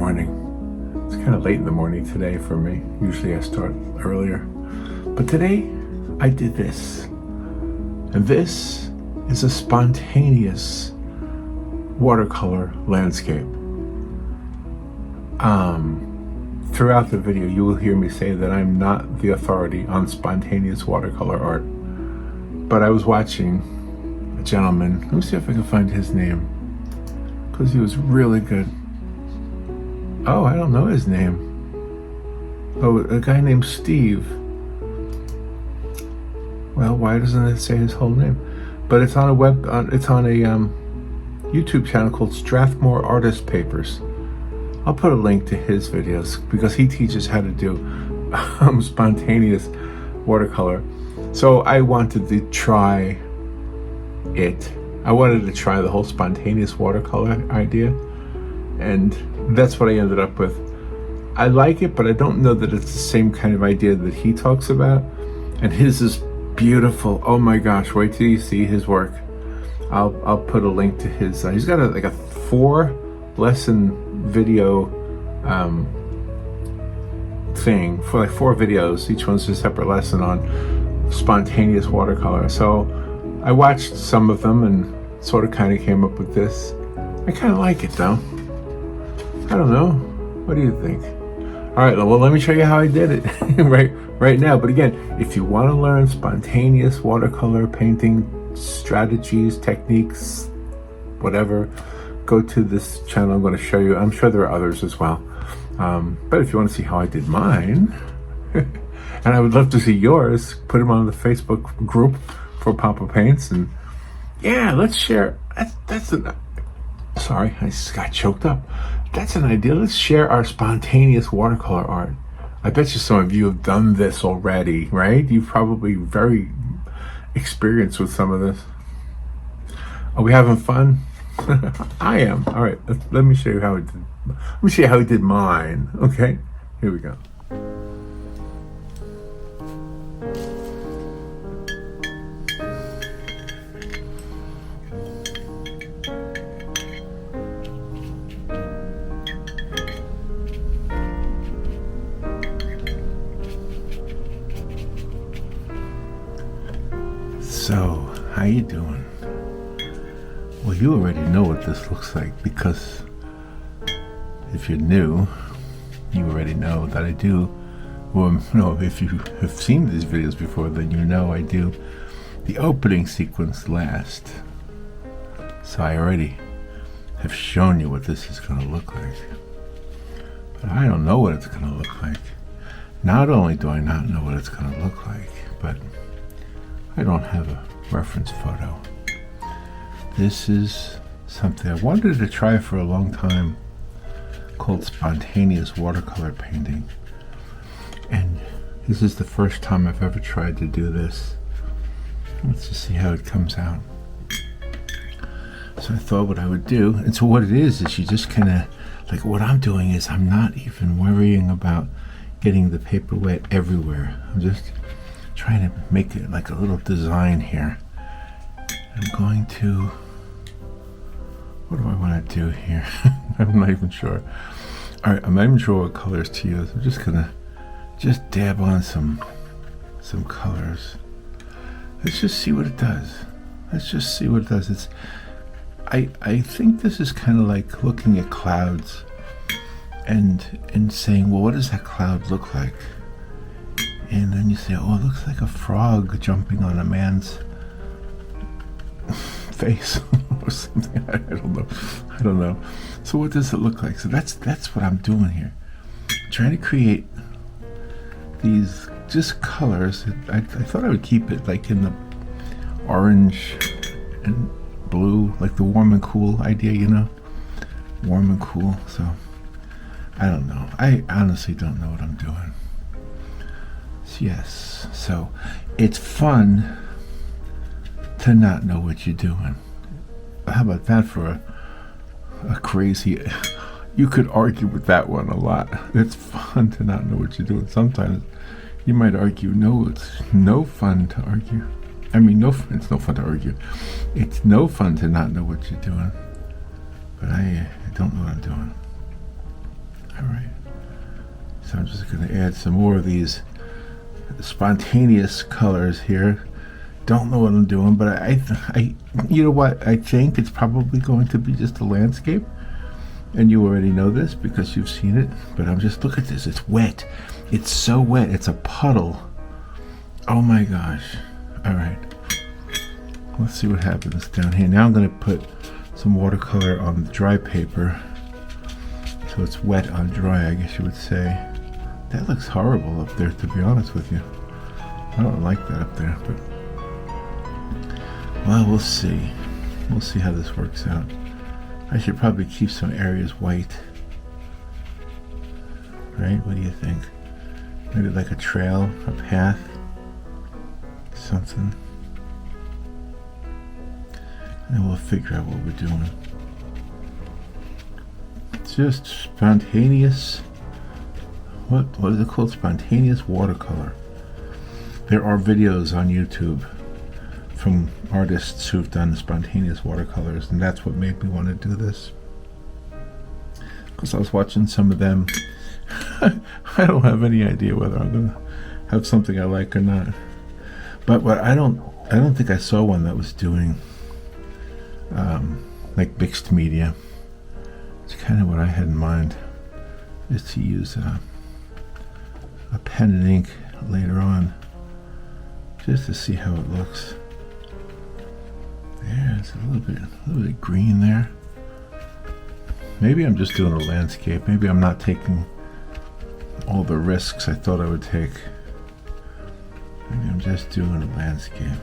morning. It's kind of late in the morning today for me. Usually I start earlier. But today I did this. And this is a spontaneous watercolor landscape. Throughout the video you will hear me say that I'm not the authority on spontaneous watercolor art. But I was watching a gentleman, let me see if I can find his name, because he was really good. Oh, I don't know his name. Oh, a guy named Steve. Well, why doesn't it say his whole name? But it's on a YouTube channel called Strathmore Artist Papers. I'll put a link to his videos because he teaches how to do spontaneous watercolor. So I wanted to try it. I wanted to try the whole spontaneous watercolor idea, and that's what I ended up with. I like it, but I don't know that it's the same kind of idea that he talks about. And his is beautiful. Oh my gosh, wait till you see his work. I'll put a link to his. He's got like a 4-lesson video thing for like 4 videos. Each one's a separate lesson on spontaneous watercolor. So I watched some of them and sort of kind of came up with this. I kind of like it though. I don't know. What do you think? All right, well, let me show you how I did it right now. But again, if you want to learn spontaneous watercolor painting strategies, techniques, whatever, go to this channel. I'm going to show you. I'm sure there are others as well. But if you want to see how I did mine, and I would love to see yours, put them on the Facebook group for Poppa Paints. And yeah, let's share. Sorry, I just got choked up. That's an idea. Let's share our spontaneous watercolor art. I bet you some of you have done this already, right? You've probably very experienced with some of this. Are we having fun? I am. All right, let me show you how I did. Let me show you how I did mine. Okay, here we go. So, how you doing? Well, you already know what this looks like, because if you're new, you already know that I do. Well, no, if you have seen these videos before, then you know I do the opening sequence last. So I already have shown you what this is going to look like. But I don't know what it's going to look like. Not only do I not know what it's going to look like, but I don't have a reference photo. This is something I wanted to try for a long time, called spontaneous watercolor painting. And this is the first time I've ever tried to do this. Let's just see how it comes out. So I thought what I would do, and so what it is you just kind of, like what I'm doing is I'm not even worrying about getting the paper wet everywhere. I'm just trying to make it like a little design here. I'm going to, what do I want to do here? I'm not even sure. All right, I'm not even sure what colors to use. I'm just gonna dab on some colors. Let's just see what it does. Let's just see what it does. It's, I think this is kind of like looking at clouds and saying, well, what does that cloud look like? And then you say, oh, it looks like a frog jumping on a man's face or something. I don't know. So what does it look like? So that's what I'm doing here. I'm trying to create these just colors. I thought I would keep it like in the orange and blue, like the warm and cool idea, you know? Warm and cool. So I don't know. I honestly don't know what I'm doing. Yes, so it's fun to not know what you're doing. How about that for a crazy, you could argue with that one a lot. It's fun to not know what you're doing. Sometimes you might argue, no, it's no fun to argue. I mean, it's no fun to argue. It's no fun to not know what you're doing. But I don't know what I'm doing. So I'm just going to add some more of these spontaneous colors here. Don't know what I'm doing, but I you know what? I think it's probably going to be just a landscape. And you already know this because you've seen it. But I'm just, look at this. It's wet. It's so wet. It's a puddle. Oh my gosh. All right. Let's see what happens down here. Now I'm going to put some watercolor on the dry paper. So it's wet on dry, I guess you would say. That looks horrible up there, to be honest with you. I don't like that up there, but well, we'll see. We'll see how this works out. I should probably keep some areas white. Right? What do you think? Maybe like a trail, a path, something. And then we'll figure out what we're doing. It's just spontaneous. What is it called? Spontaneous watercolor. There are videos on YouTube from artists who've done spontaneous watercolors, and that's what made me want to do this. Because I was watching some of them. I don't have any idea whether I'm gonna have something I like or not. But what I don't think I saw one that was doing like mixed media. It's kind of what I had in mind, is to use a pen and ink later on, just to see how it looks. Yeah, it's a little bit green there. Maybe I'm just doing a landscape. Maybe I'm not taking all the risks I thought I would take. Maybe I'm just doing a landscape.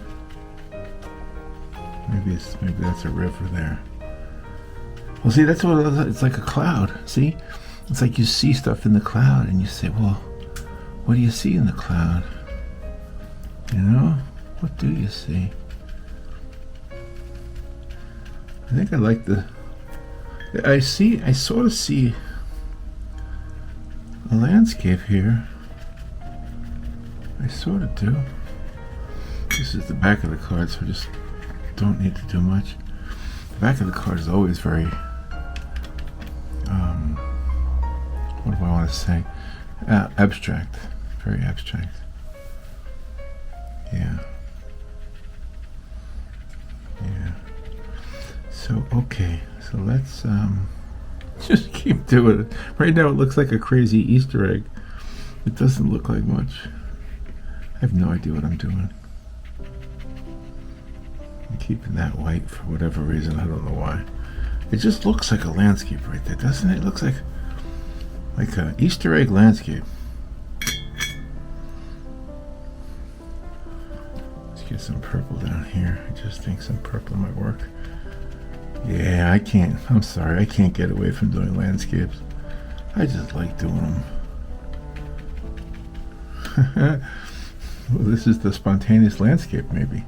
Maybe that's a river there. Well, see, that's what it is. It's like a cloud. See, it's like you see stuff in the cloud, and you say, "Well, what do you see in the cloud? You know, what do you see?" I think I like I sort of see a landscape here. I sort of do. This is the back of the card, so I just don't need to do much. The back of the card is always very, what do I want to say? Abstract. Very abstract. Yeah. Yeah. So, okay. So let's just keep doing it. Right now it looks like a crazy Easter egg. It doesn't look like much. I have no idea what I'm doing. I'm keeping that white for whatever reason. I don't know why. It just looks like a landscape right there, doesn't it? It looks like an Easter egg landscape. Let's get some purple down here. I just think some purple might work. Yeah, I'm sorry, I can't get away from doing landscapes. I just like doing them. Well, this is the spontaneous landscape, maybe.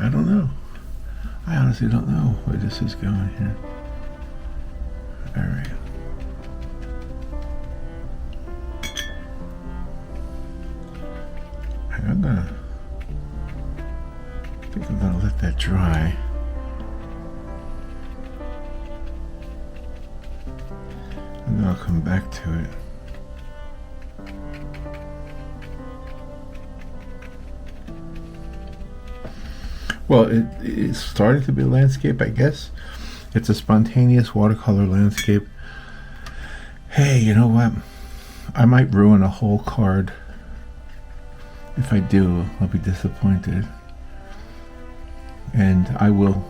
I don't know. I honestly don't know where this is going here. All right. I think I'm gonna let that dry. And then I'll come back to it. Well, it's starting to be a landscape, I guess. It's a spontaneous watercolor landscape. Hey, you know what? I might ruin a whole card. If I do, I'll be disappointed. And I will.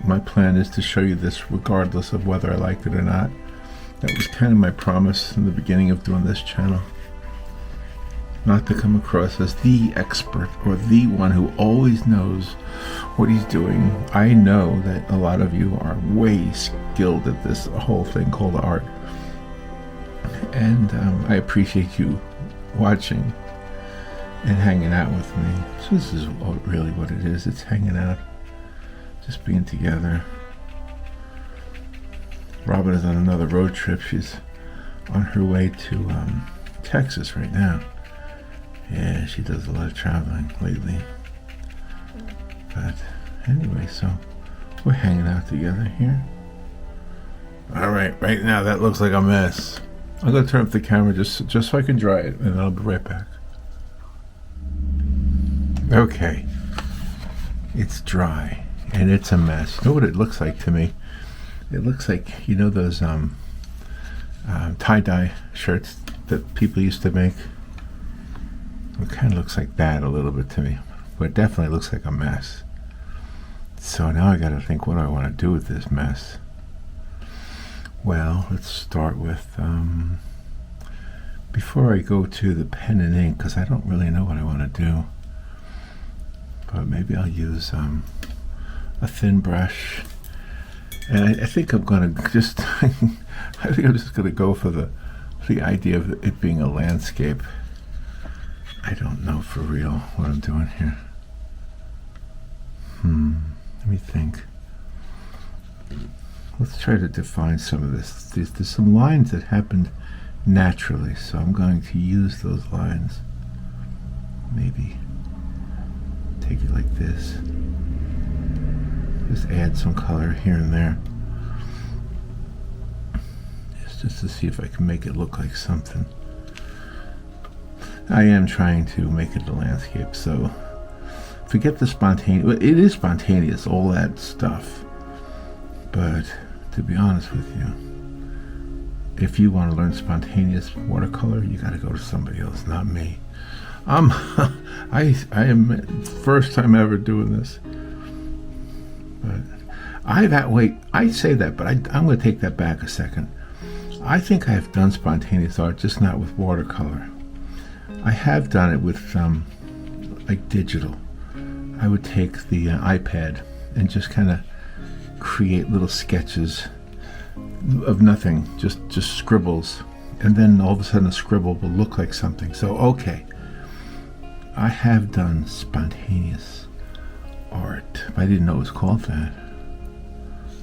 My plan is to show you this regardless of whether I liked it or not. That was kind of my promise in the beginning of doing this channel. Not to come across as the expert or the one who always knows what he's doing. I know that a lot of you are way skilled at this whole thing called art. And I appreciate you watching and hanging out with me. So this is really what it is. It's hanging out. Just being together. Robin is on another road trip. She's on her way to Texas right now. Yeah, she does a lot of traveling lately. But anyway, so we're hanging out together here. All right, right now that looks like a mess. I'm going to turn up the camera just so I can dry it, and I'll be right back. Okay. It's dry, and it's a mess. You know what it looks like to me? It looks like, you know those tie-dye shirts that people used to make? It kind of looks like that a little bit to me, but it definitely looks like a mess. So now I got to think, what do I want to do with this mess? Well, let's start with, before I go to the pen and ink, because I don't really know what I want to do, but maybe I'll use a thin brush, and I think I'm going to just, I think I'm just going to go for the idea of it being a landscape. I don't know for real what I'm doing here. Let me think. Let's try to define some of this. There's some lines that happened naturally, so I'm going to use those lines. Maybe take it like this. Just add some color here and there. Just to see if I can make it look like something. I am trying to make it a landscape, so forget the spontaneous. It is spontaneous, all that stuff. But to be honest with you, if you want to learn spontaneous watercolor, you got to go to somebody else, not me. I am first time ever doing this. But I say that, but I'm going to take that back a second. I think I have done spontaneous art, just not with watercolor. I have done it with like digital. I would take the iPad and just kind of create little sketches of nothing, just scribbles, and then all of a sudden a scribble will look like something. So okay, I have done spontaneous art, but I didn't know it was called that.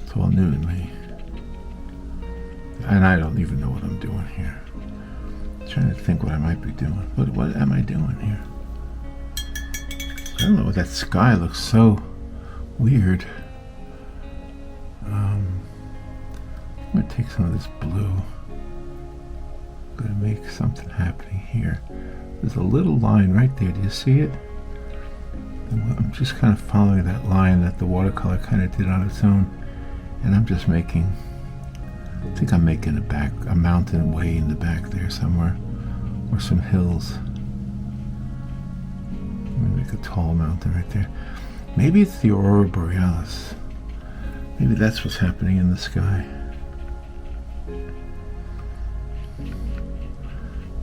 It's all new to me, and I don't even know what I'm doing here. I'm trying to think what I might be doing. What am I doing here? I don't know. That sky looks so weird. I'm going to take some of this blue. I'm going to make something happening here. There's a little line right there. Do you see it? I'm just kind of following that line that the watercolor kind of did on its own. And I'm just making, I think I'm making a mountain way in the back there somewhere. Or some hills. Make a tall mountain right there. Maybe it's the Aurora Borealis. Maybe that's what's happening in the sky.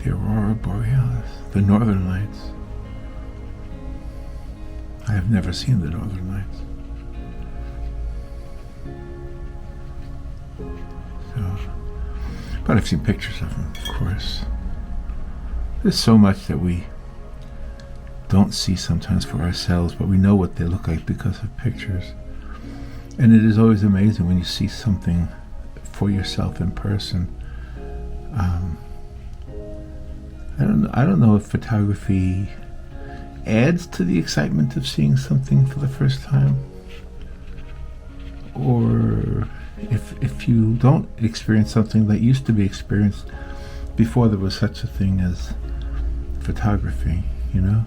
The Aurora Borealis. The Northern Lights. I have never seen the Northern Lights. So, but I've seen pictures of them, of course. There's so much that we don't see sometimes for ourselves, but we know what they look like because of pictures. And it is always amazing when you see something for yourself in person. I don't know if photography adds to the excitement of seeing something for the first time, or if you don't experience something that used to be experienced before there was such a thing as photography, you know?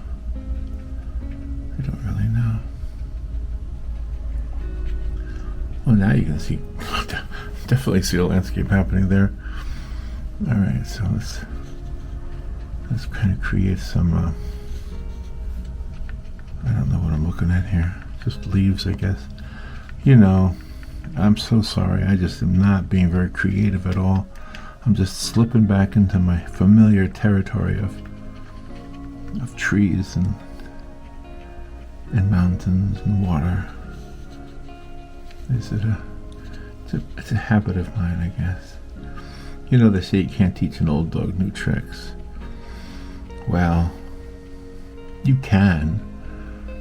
I don't really know. Well, now you can see, definitely see a landscape happening there. All right, so let's kind of create some, I don't know what I'm looking at here. Just leaves, I guess. You know, I'm so sorry. I just am not being very creative at all. I'm just slipping back into my familiar territory of trees and mountains and water. It's a habit of mine, I guess. You know, they say you can't teach an old dog new tricks. Well, you can.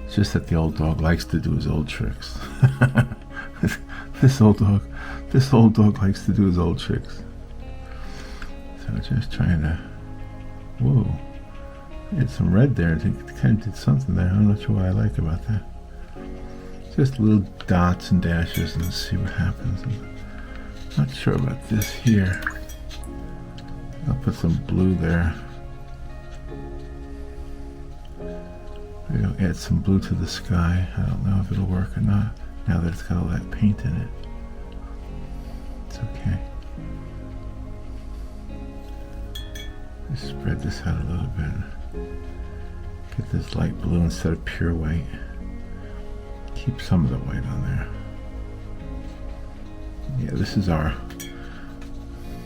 It's just that the old dog likes to do his old tricks. This old dog likes to do his old tricks. So just trying to, whoa, had some red there. It kind of did something there. I'm not sure what I like about that. Just little dots and dashes and see what happens. I'm not sure about this here. I'll put some blue there. Maybe I'll add some blue to the sky. I don't know if it'll work or not, now that it's got all that paint in it. It's okay. Just spread this out a little bit. Get this light blue instead of pure white. Keep some of the white on there. Yeah, this is our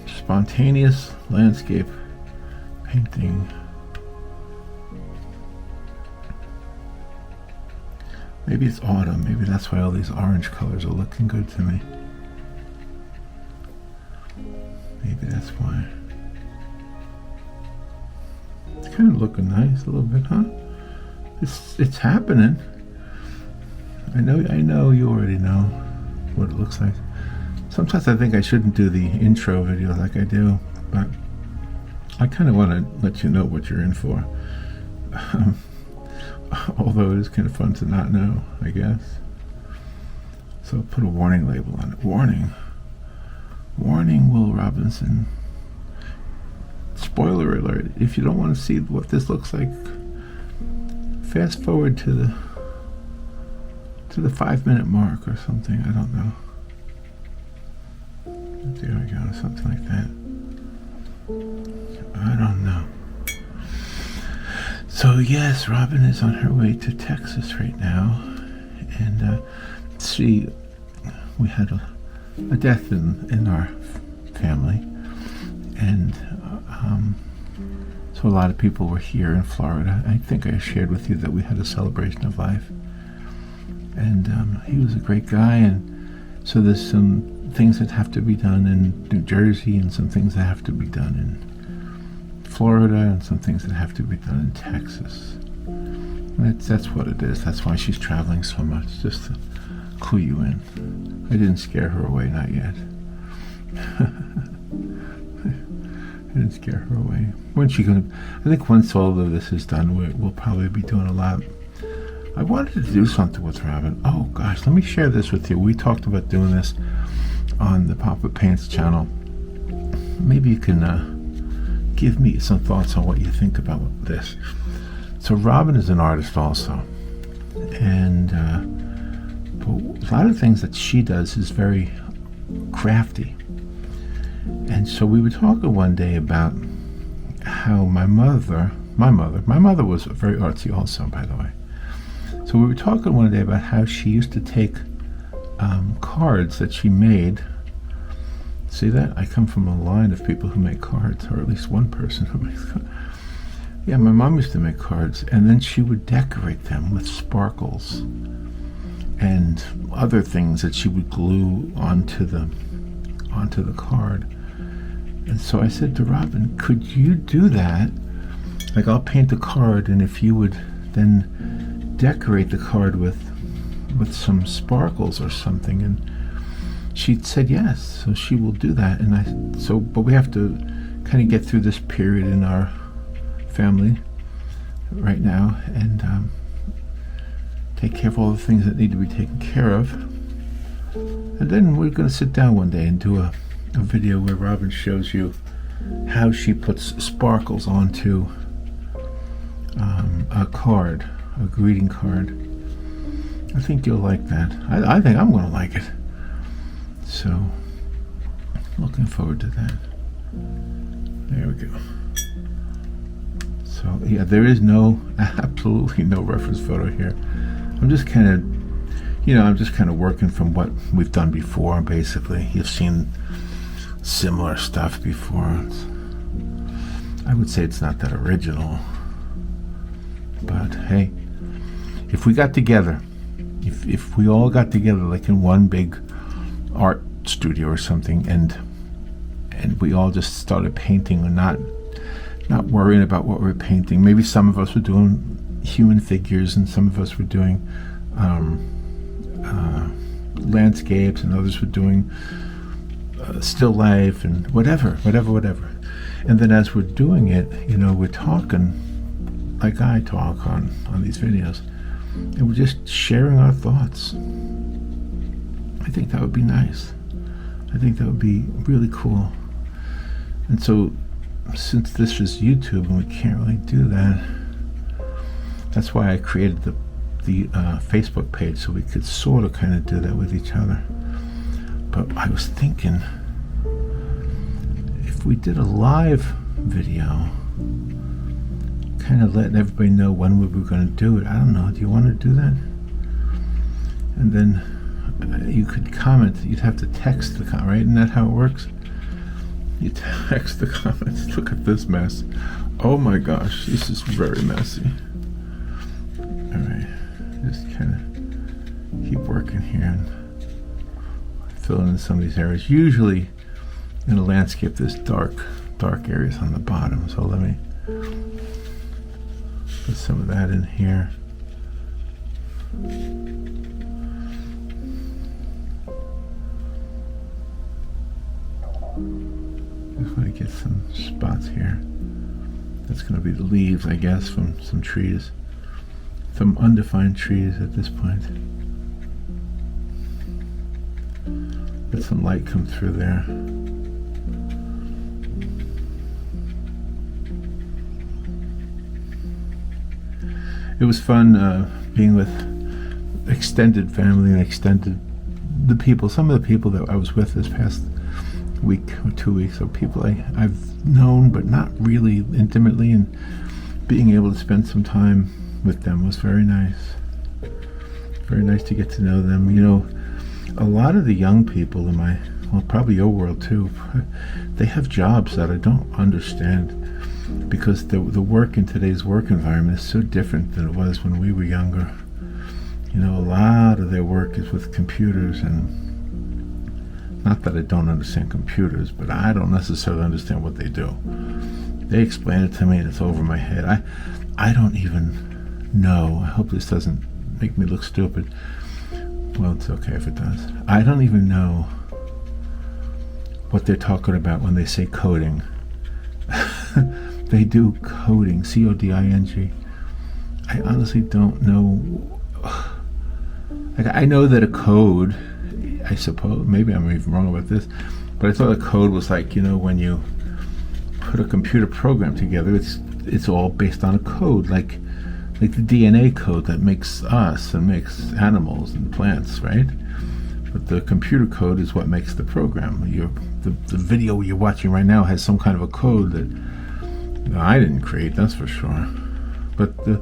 spontaneous landscape painting. Maybe it's autumn. Maybe that's why all these orange colors are looking good to me. Maybe that's why. It's kind of looking nice a little bit, huh? It's happening. I know you already know what it looks like. Sometimes I think I shouldn't do the intro video like I do, but I kind of want to let you know what you're in for. Although it is kind of fun to not know, I guess. So I'll put a warning label on it. Warning. Warning, Will Robinson. Spoiler alert. If you don't want to see what this looks like, fast forward to the 5-minute mark or something. I don't know. There we go, something like that. I don't know. So yes, Robin is on her way to Texas right now, and we had a death in our family, and so a lot of people were here in Florida. I think I shared with you that we had a celebration of life, and he was a great guy, and so there's some things that have to be done in New Jersey, and some things that have to be done in Florida, and some things that have to be done in Texas. That's what it is. That's why she's traveling so much, just to clue you in. I didn't scare her away, not yet. I didn't scare her away. When's she gonna? I think once all of this is done, we'll probably be doing a lot. I wanted to do something with Robin. Oh gosh, let me share this with you. We talked about doing this on the Poppa Paints channel. Maybe you can give me some thoughts on what you think about this. So Robin is an artist also, and but a lot of things that she does is very crafty. And so we were talking one day about how my mother was very artsy also, by the way. So we were talking one day about how she used to take cards that she made. See that? I come from a line of people who make cards, or at least one person who makes cards. Yeah, my mom used to make cards, and then she would decorate them with sparkles and other things that she would glue onto the card. And so I said to Robin, could you do that? Like, I'll paint the card, and if you would then decorate the card with some sparkles or something. And she said yes, so she will do that. And but we have to kind of get through this period in our family right now, and take care of all the things that need to be taken care of. And then we're going to sit down one day and do a video where Robin shows you how she puts sparkles onto a card, a greeting card. I think you'll like that. I think I'm going to like it. So, looking forward to that. There we go. So, yeah, there is absolutely no reference photo here. I'm just kind of working from what we've done before, basically. You've seen similar stuff before. I would say it's not that original. But, hey, if we got together, if we all got together like in one big art studio or something, and we all just started painting and not worrying about what we're painting. Maybe some of us were doing human figures, and some of us were doing landscapes, and others were doing still life, and whatever. And then as we're doing it, we're talking like I talk on these videos, and we're just sharing our thoughts. I think that would be nice. I think that would be really cool. And so since this is YouTube and we can't really do that, that's why I created the Facebook page, so we could sort of kind of do that with each other. But I was thinking, if we did a live video, kind of letting everybody know when we were going to do it. I don't know. Do you want to do that? And then you could comment. You'd have to text the comment, right? Isn't that how it works? You text the comments. Look at this mess. Oh my gosh, this is very messy. All right, just kind of keep working here and filling in some of these areas. Usually in a landscape, there's dark areas on the bottom. So let me put some of that in here. Just want to get some spots here. That's going to be the leaves, I guess, from some trees. Some undefined trees at this point. Let some light come through there. It was fun being with extended family and the people. Some of the people that I was with this past week or 2 weeks are people I've known but not really intimately, and being able to spend some time with them was very nice. Very nice to get to know them. You know, a lot of the young people in probably your world too, they have jobs that I don't understand, because the work in today's work environment is so different than it was when we were younger. You know, a lot of their work is with computers, and not that I don't understand computers, but I don't necessarily understand what they do. They explain it to me and it's over my head. I don't even know. I hope this doesn't make me look stupid. Well, it's okay if it does. I don't even know what they're talking about when they say coding. They do coding, C-O-D-I-N-G. I honestly don't know. Like, I know that a code, I suppose, maybe I'm even wrong about this, but I thought a code was like, you know, when you put a computer program together, it's all based on a code, like the DNA code that makes us and makes animals and plants, right? But the computer code is what makes the program. The video you're watching right now has some kind of a code that I didn't create, that's for sure. But the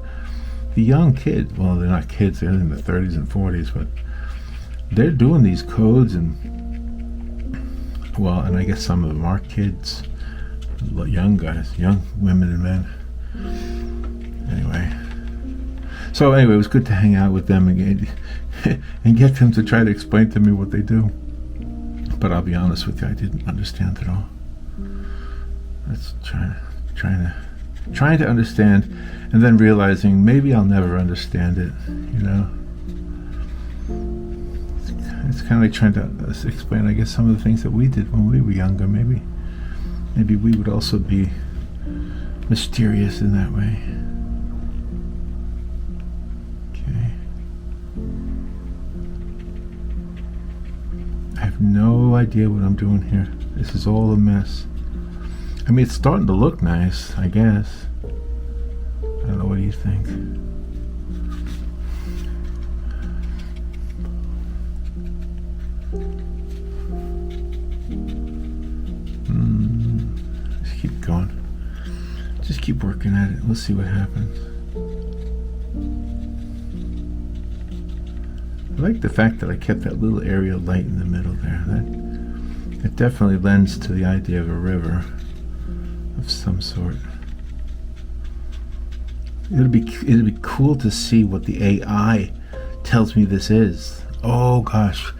young kids, well, they're not kids, they're in the 30s and 40s, but they're doing these codes, and I guess some of them are kids, young guys, young women and men. Anyway, it was good to hang out with them and get them to try to explain to me what they do. But I'll be honest with you, I didn't understand it all. That's trying to understand, and then realizing maybe I'll never understand it, you know. It's kind of like trying to explain, I guess, some of the things that we did when we were younger. Maybe we would also be mysterious in that way. Okay. I have no idea what I'm doing here. This is all a mess. I mean, it's starting to look nice, I guess. I don't know, what do you think? Just keep going. Just keep working at it. We'll see what happens. I like the fact that I kept that little area of light in the middle there. That definitely lends to the idea of a river of some sort. It'd be cool to see what the AI tells me this is. Oh gosh,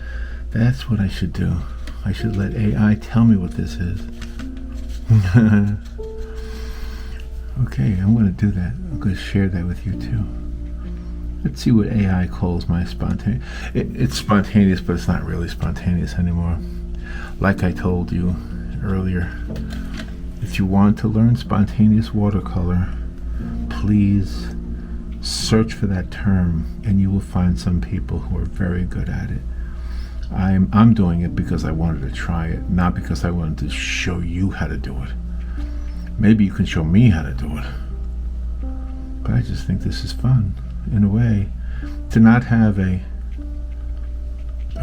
that's what I should do. I should let AI tell me what this is. Okay, I'm going to do that. I'm going to share that with you too. Let's see what AI calls my spontaneous. It's spontaneous, but it's not really spontaneous anymore. Like I told you earlier, if you want to learn spontaneous watercolor, please search for that term, and you will find some people who are very good at it. I'm doing it because I wanted to try it, not because I wanted to show you how to do it. Maybe you can show me how to do it. But I just think this is fun, in a way, to not have a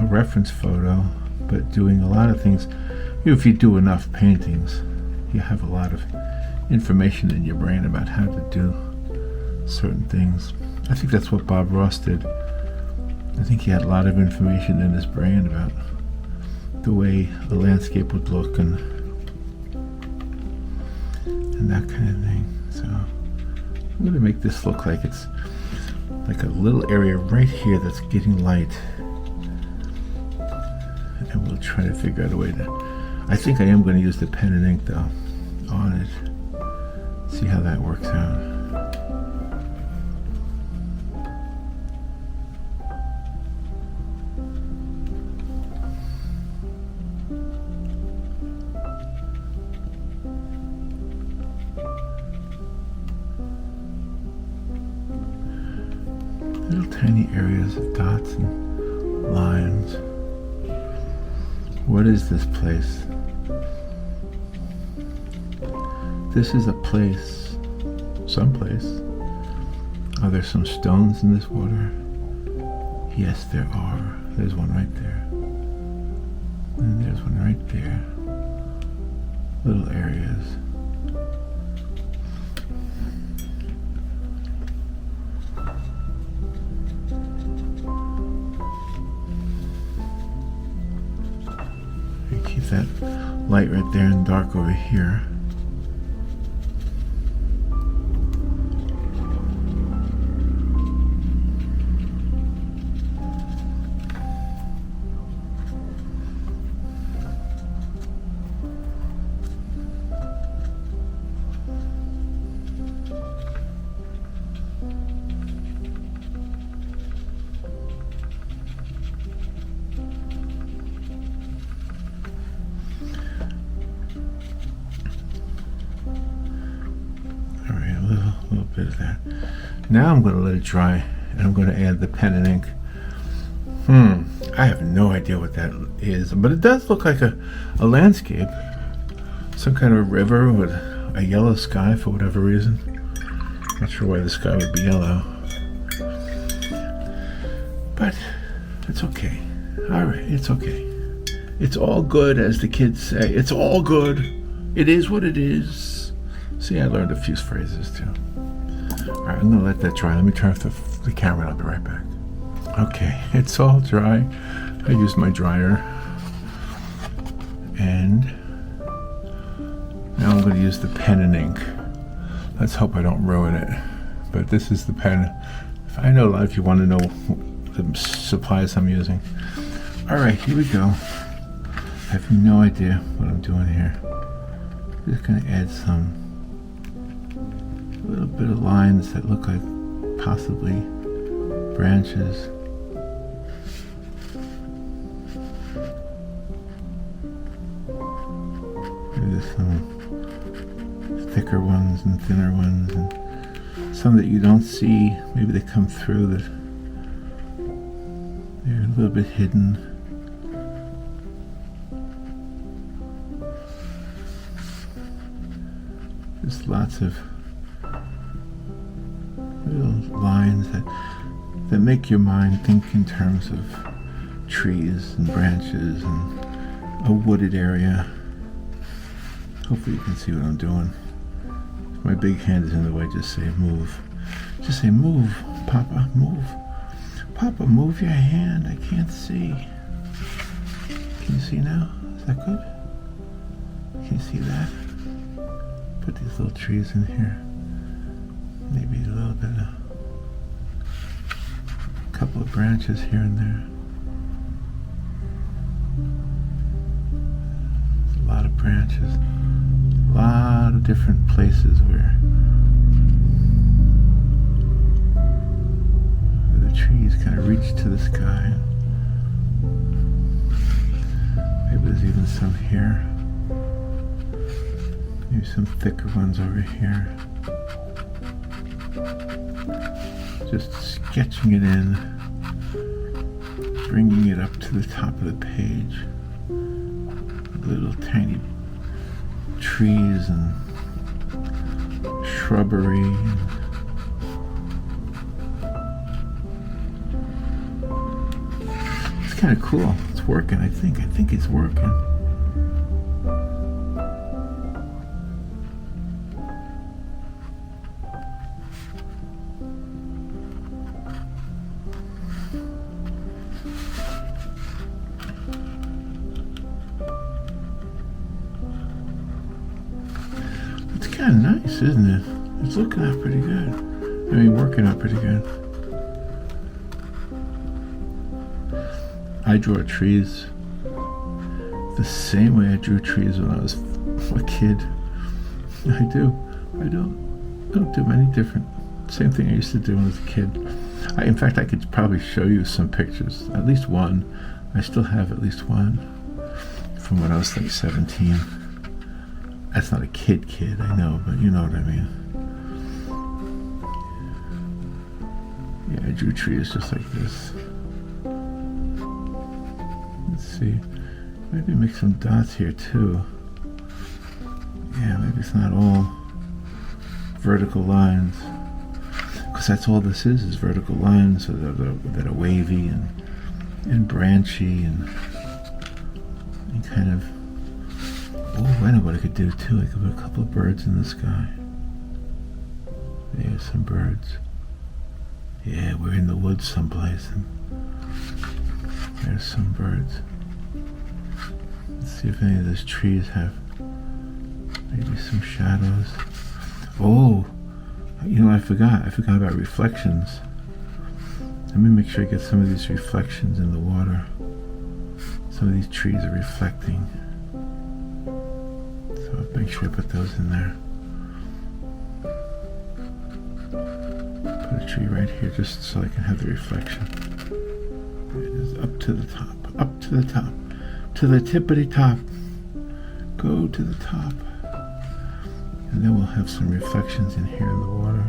reference photo, but doing a lot of things. If you do enough paintings, you have a lot of information in your brain about how to do certain things. I think that's what Bob Ross did. I think he had a lot of information in his brain about the way the landscape would look and that kind of thing. So I'm going to make this look like it's like a little area right here that's getting light. And we'll try to figure out a way to... I think I am going to use the pen and ink though on it. See how that works out. Little tiny areas of dots and lines. What is this place? This is a place, someplace. Are there some stones in this water? Yes, there are. There's one right there. And there's one right there. Little areas. Keep that light right there and dark over here. A little bit of that. Now I'm going to let it dry, and I'm going to add the pen and ink. I have no idea what that is, but it does look like a landscape. Some kind of a river with a yellow sky for whatever reason. Not sure why the sky would be yellow. But it's okay. Alright, it's okay. It's all good, as the kids say. It's all good. It is what it is. See, I learned a few phrases too. Alright, I'm going to let that dry. Let me turn off the camera and I'll be right back. Okay, it's all dry. I used my dryer. And now I'm going to use the pen and ink. Let's hope I don't ruin it. But this is the pen. I know a lot of you want to know the supplies I'm using. Alright, here we go. I have no idea what I'm doing here. I'm just going to add some little bit of lines that look like possibly branches. Maybe there's some thicker ones and thinner ones, and some that you don't see. Maybe they come through that they're a little bit hidden. Just lots of little lines that make your mind think in terms of trees and branches and a wooded area. Hopefully you can see what I'm doing. If my big hand is in the way, just say move. Just say move, Papa, move. Papa, move your hand. I can't see. Can you see now? Is that good? Can you see that? Put these little trees in here. Maybe a little bit of a couple of branches here and there. There's a lot of branches. A lot of different places where the trees kind of reach to the sky. Maybe there's even some here. Maybe some thicker ones over here. Just sketching it in, bringing it up to the top of the page. Little tiny trees and shrubbery. It's kind of cool. It's working, I think. I think it's working. Kind of nice, isn't it? It's looking out pretty good. I mean, working out pretty good. I draw trees the same way I drew trees when I was a kid. I do. I don't do any different. Same thing I used to do when I was a kid. In fact, I could probably show you some pictures. At least one. I still have at least one from when I was like 17. That's not a kid, I know, but you know what I mean. Yeah, I drew trees just like this. Let's see. Maybe make some dots here too. Yeah, maybe it's not all vertical lines. Because that's all this is vertical lines that are wavy and branchy and kind of. Oh, I know what I could do too. I could put a couple of birds in the sky. There's some birds. Yeah, we're in the woods someplace, and there's some birds. Let's see if any of those trees have maybe some shadows. Oh, you know, I forgot about reflections. Let me make sure I get some of these reflections in the water. Some of these trees are reflecting. Make sure I put those in there. Put a tree right here just so I can have the reflection. It is up to the top, up to the top, to the tippity top. Go to the top. And then we'll have some reflections in here in the water.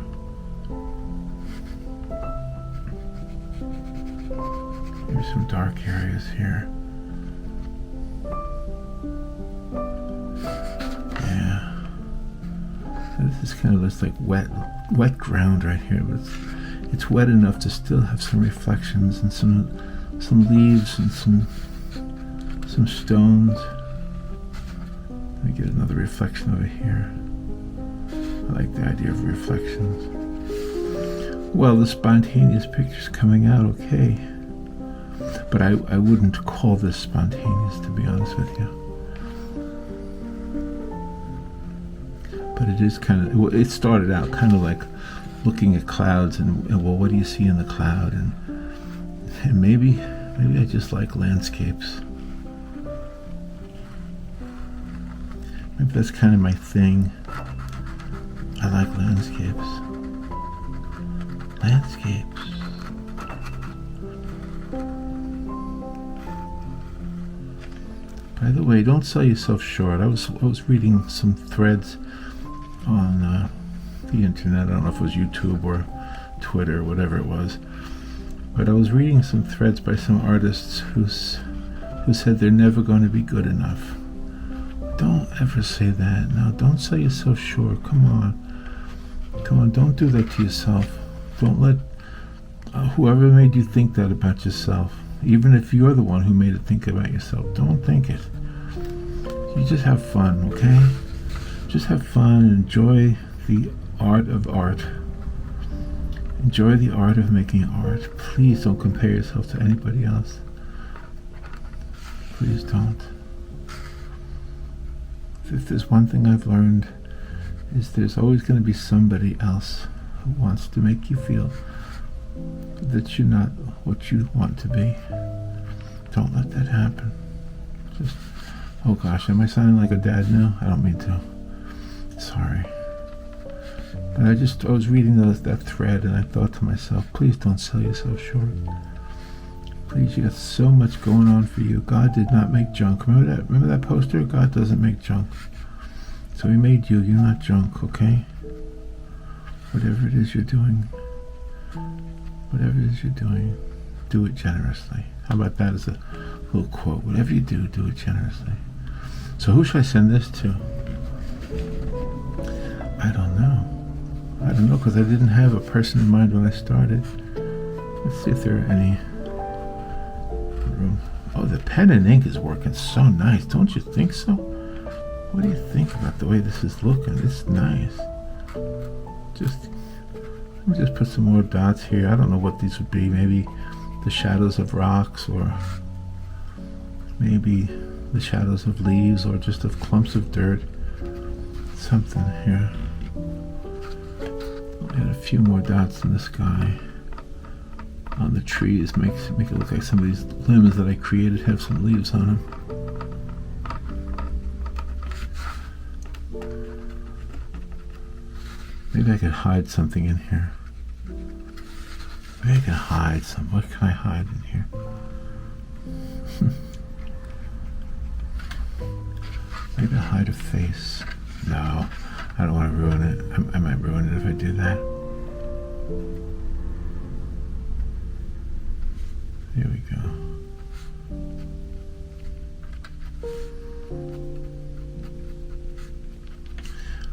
There's some dark areas here. This kind of looks like wet ground right here, but it's wet enough to still have some reflections and some leaves and some stones. Let me get another reflection over here. I like the idea of reflections. Well, the spontaneous picture's coming out okay, but I wouldn't call this spontaneous, to be honest with you. But it is kind of, it started out kind of like looking at clouds and well, what do you see in the cloud? And maybe I just like landscapes. Maybe that's kind of my thing. I like landscapes. Landscapes. By the way, don't sell yourself short. I was reading some threads on the internet. I don't know if it was YouTube or Twitter or whatever it was, but I was reading some threads by some artists who said they're never going to be good enough. Don't ever say that. No, don't sell yourself short. Come on, don't do that to yourself. Don't let whoever made you think that about yourself, even if you're the one who made it think about yourself, don't think it. You just have fun, okay? Just have fun and enjoy the art of art. Enjoy the art of making art. Please don't compare yourself to anybody else. Please don't. If there's one thing I've learned, is there's always going to be somebody else who wants to make you feel that you're not what you want to be. Don't let that happen. Just, oh gosh, am I sounding like a dad now? I don't mean to. Sorry. But I was reading that thread and I thought to myself, please don't sell yourself short. Please, you got so much going on for you. God did not make junk. Remember that poster? God doesn't make junk. So he made you. You're not junk, okay? Whatever it is you're doing, do it generously. How about that as a little quote? Whatever you do it generously. So who should I send this to? I don't know. I don't know, because I didn't have a person in mind when I started. Let's see if there are any room. Oh, the pen and ink is working so nice. Don't you think so? What do you think about the way this is looking? It's nice. Let me just put some more dots here. I don't know what these would be. Maybe the shadows of rocks, or maybe the shadows of leaves, or just of clumps of dirt. Something here. Add a few more dots in the sky. On the trees, make it look like some of these limbs that I created have some leaves on them. Maybe I could hide something in here. Maybe I can hide some. What can I hide in here? Maybe I'll hide a face. No, I don't want to ruin it. I might ruin it if I do that. Here we go.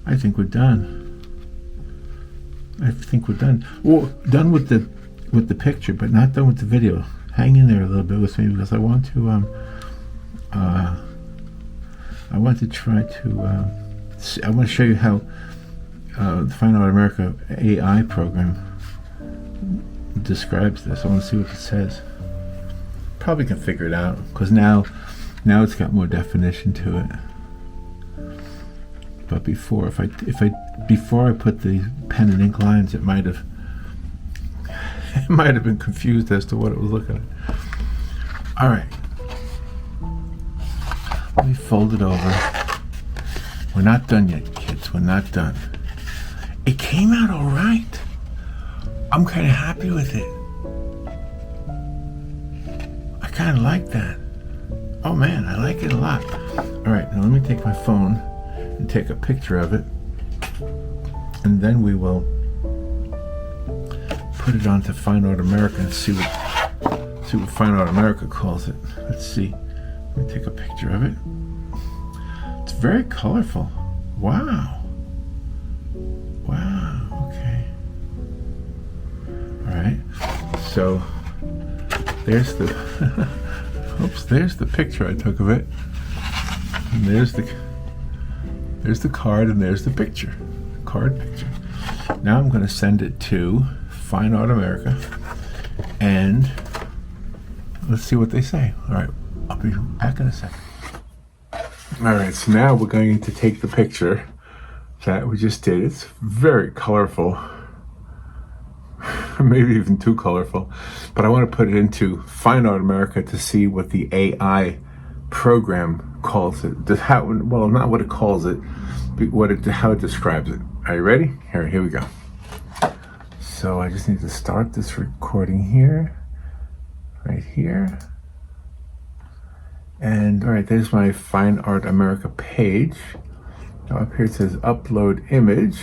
I think we're done. Well, done with the picture, but not done with the video. Hang in there a little bit with me, because I want to try to I want to show you how the Fine Art America AI program describes this. I want to see what it says. Probably can figure it out, because now it's got more definition to it. But before, before I put the pen and ink lines, it might have been confused as to what it was looking at. All right, let me fold it over. We're not done yet, kids. We're not done. It came out all right. I'm kind of happy with it. I kind of like that. Oh man, I like it a lot. All right, now let me take my phone and take a picture of it, and then we will put it onto Fine Art America and see what Fine Art America calls it. Let's see. Let me take a picture of it. It's very colorful. Wow. Okay. All right. So there's the there's the picture I took of it. And there's the card, and there's the picture. Card picture. Now I'm going to send it to Fine Art America, and let's see what they say. All right, I'll be back in a second. All right, so now we're going to take the picture that we just did. It's very colorful, maybe even too colorful, but I want to put it into Fine Art America to see what the AI program calls it. Well, not what it calls it, but how it describes it. Are you ready? Here we go. So I just need to start this recording here, right here. And all right, there's my Fine Art America page. Now up here it says upload image,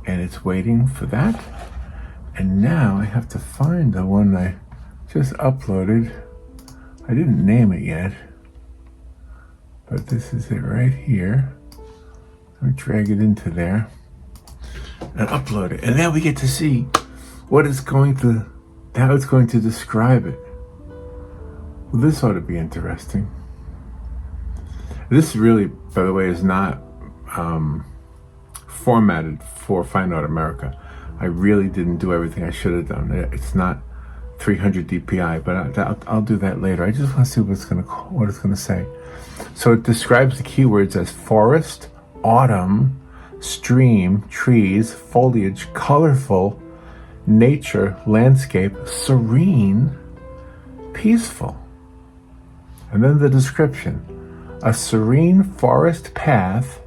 and it's waiting for that. And now I have to find the one I just uploaded. I didn't name it yet, but this is it right here. Let me drag it into there and upload it. And now we get to see how it's going to describe it. Well, this ought to be interesting. This really, by the way, is not formatted for Fine Art America. I really didn't do everything I should have done. It's not 300 DPI, but I'll do that later. I just want to see what it's going to say. So it describes the keywords as forest, autumn, stream, trees, foliage, colorful, nature, landscape, serene, peaceful. And then the description. A serene forest path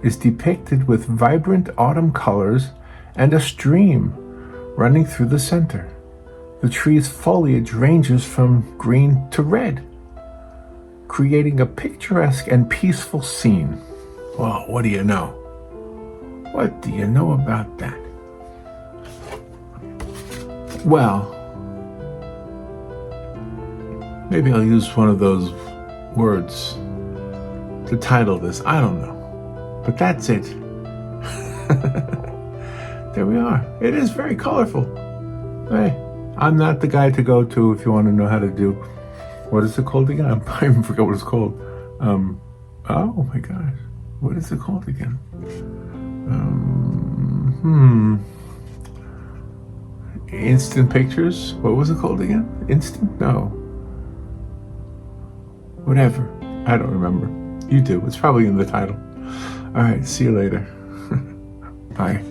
is depicted with vibrant autumn colors and a stream running through the center. The tree's foliage ranges from green to red, creating a picturesque and peaceful scene. Well, what do you know? What do you know about that? Well, maybe I'll use one of those words to title this. I don't know. But that's it. There we are. It is very colorful. Hey, I'm not the guy to go to if you want to know how to do, what is it called again? I even forgot what it's called. Oh my gosh. What is it called again? Instant pictures? What was it called again? Instant? No. Whatever. I don't remember. You do. It's probably in the title. All right. See you later. Bye.